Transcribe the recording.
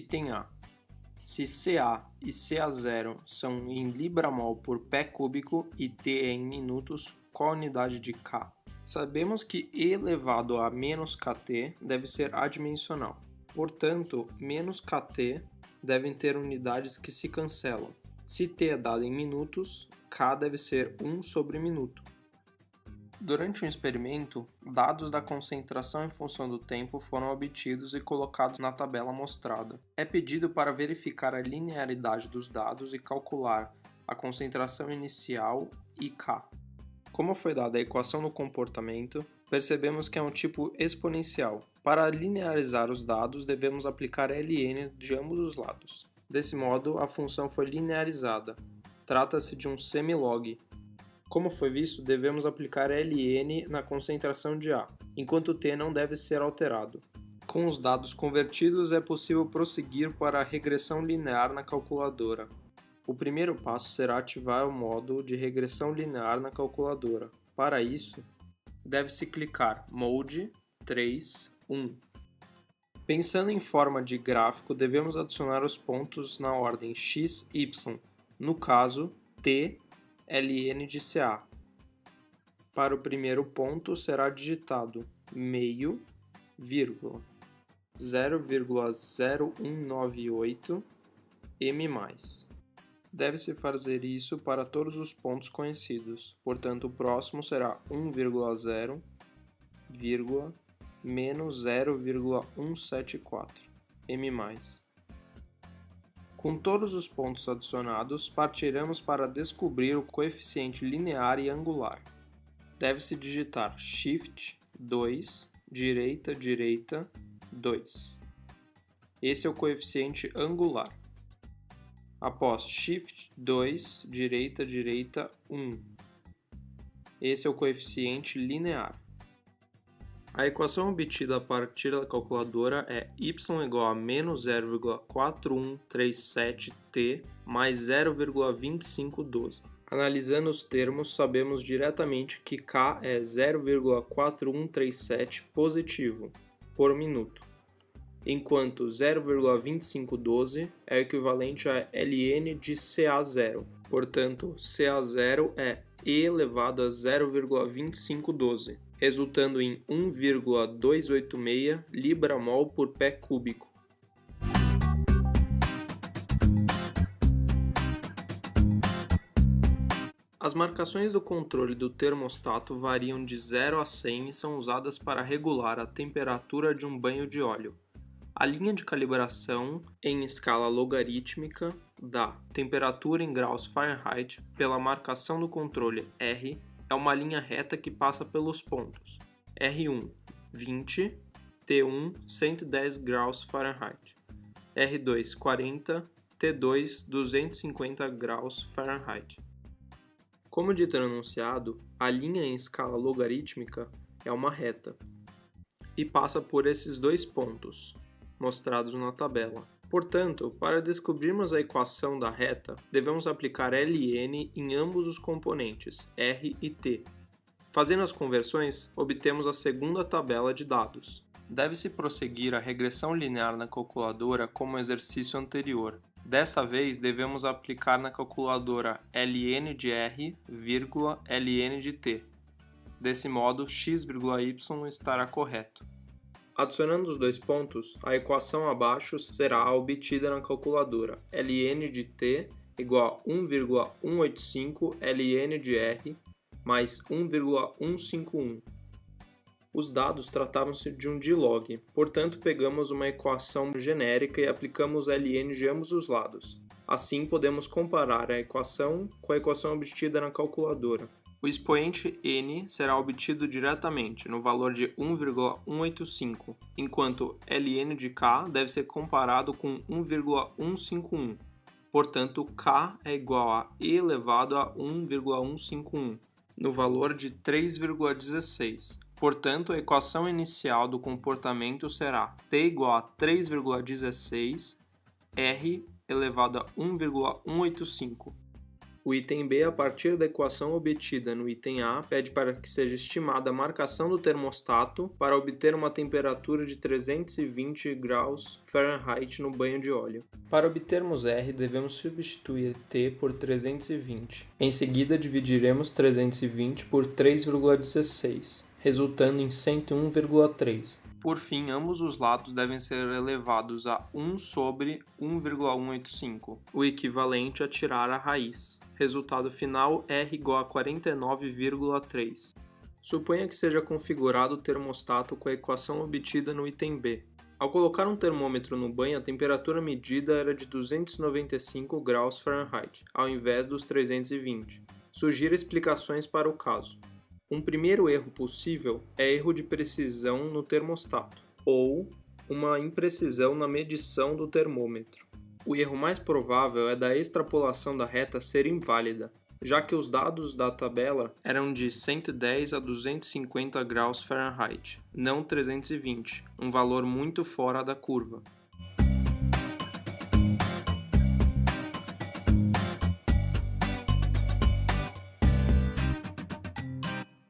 Item A. Se CA e CA0 são em libra-mol por pé cúbico e T é em minutos, qual a unidade de K? Sabemos que E elevado a menos kT deve ser adimensional. Portanto, menos kT devem ter unidades que se cancelam. Se T é dado em minutos, K deve ser 1 sobre minuto. Durante um experimento, dados da concentração em função do tempo foram obtidos e colocados na tabela mostrada. É pedido para verificar a linearidade dos dados e calcular a concentração inicial e K. Como foi dada a equação do comportamento, percebemos que é um tipo exponencial. Para linearizar os dados, devemos aplicar ln de ambos os lados. Desse modo, a função foi linearizada. Trata-se de um semilog. Como foi visto, devemos aplicar ln na concentração de A, enquanto t não deve ser alterado. Com os dados convertidos, é possível prosseguir para a regressão linear na calculadora. O primeiro passo será ativar o modo de regressão linear na calculadora. Para isso, deve-se clicar Mode 3, 1. Pensando em forma de gráfico, devemos adicionar os pontos na ordem x, y, no caso, t, ln de CA. Para o primeiro ponto será digitado meio, vírgula, 0,0198 m+. Deve-se fazer isso para todos os pontos conhecidos, portanto o próximo será 1,0, menos 0,174 m+. Com todos os pontos adicionados, partiremos para descobrir o coeficiente linear e angular. Deve-se digitar Shift 2, direita, direita, 2. Esse é o coeficiente angular. Após Shift 2, direita, direita, 1. Esse é o coeficiente linear. A equação obtida a partir da calculadora é y igual a menos 0,4137t mais 0,2512. Analisando os termos, sabemos diretamente que K é 0,4137 positivo por minuto, enquanto 0,2512 é equivalente a ln de CA0. Portanto, CA0 é E elevado a 0,2512, resultando em 1,286 libra-mol por pé cúbico. As marcações do controle do termostato variam de 0 a 100 e são usadas para regular a temperatura de um banho de óleo. A linha de calibração em escala logarítmica da temperatura em graus Fahrenheit pela marcação do controle R é uma linha reta que passa pelos pontos R1, 20, T1, 110 graus Fahrenheit, R2, 40, T2, 250 graus Fahrenheit. Como dito no enunciado, a linha em escala logarítmica é uma reta e passa por esses dois pontos, mostrados na tabela. Portanto, para descobrirmos a equação da reta, devemos aplicar ln em ambos os componentes, r e t. Fazendo as conversões, obtemos a segunda tabela de dados. Deve-se prosseguir a regressão linear na calculadora como o exercício anterior. Desta vez, devemos aplicar na calculadora ln de r, ln de t. Desse modo, x, y estará correto. Adicionando os dois pontos, a equação abaixo será a obtida na calculadora ln de t igual a 1,185 ln de r mais 1,151. Os dados tratavam-se de um D-log, portanto pegamos uma equação genérica e aplicamos ln de ambos os lados. Assim podemos comparar a equação com a equação obtida na calculadora. O expoente n será obtido diretamente no valor de 1,185, enquanto ln de k deve ser comparado com 1,151. Portanto, K é igual a E elevado a 1,151, no valor de 3,16. Portanto, a equação inicial do comportamento será T igual a 3,16 R elevado a 1,185. O item B, a partir da equação obtida no item A, pede para que seja estimada a marcação do termostato para obter uma temperatura de 320 graus Fahrenheit no banho de óleo. Para obtermos R, devemos substituir T por 320. Em seguida, dividiremos 320 por 3,16, resultando em 101,3. Por fim, ambos os lados devem ser elevados a 1 sobre 1,185, o equivalente a tirar a raiz. Resultado final, R igual a 49,3. Suponha que seja configurado o termostato com a equação obtida no item B. Ao colocar um termômetro no banho, a temperatura medida era de 295 graus Fahrenheit, ao invés dos 320. Sugira explicações para o caso. Um primeiro erro possível é erro de precisão no termostato, ou uma imprecisão na medição do termômetro. O erro mais provável é da extrapolação da reta ser inválida, já que os dados da tabela eram de 110 a 250 graus Fahrenheit, não 320, um valor muito fora da curva.